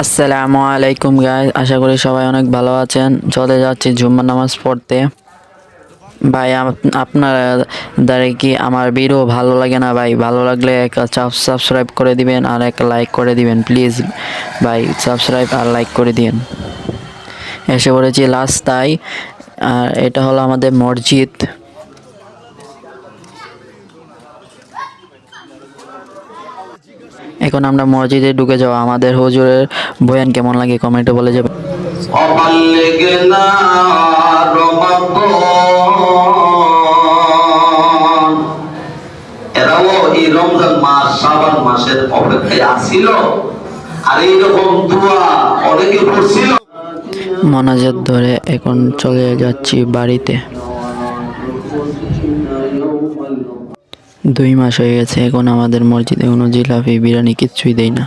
আসসালামু আলাইকুম গাইস, আশা করি সবাই অনেক ভালো আছেন। চলে যাচ্ছি জুম্মার নামাজ পড়তে। ভাই আপনারা কি আমার ভিডিও ভালো লাগে না? ভাই ভালো লাগলে একটা সাবস্ক্রাইব করে দিবেন আর একটা লাইক করে দিবেন প্লিজ। ভাই সাবস্ক্রাইব আর লাইক করে দিন। এসে পড়েছি রাস্তায়, আর এটা হলো আমাদের মসজিদ। এখন আমরা মসজিদে ঢুকে যাবো। আমাদের হুজুরের বয়ান কেমন লাগে কমেন্টে বলে যাবে। এরাও এই রমজান মাস শাবান মাসের অপেক্ষায় আসিল, আর এইরকম দোয়া অনেকে পড়ছিল। মোনাজাত ধরে এখন চলে যাচ্ছি বাড়িতে। 2 মাস হয়ে গেছে, এখন আমাদের মসজিদে কোনো জিলাপি বিরিয়ানি কিচ্ছুই দেয় না।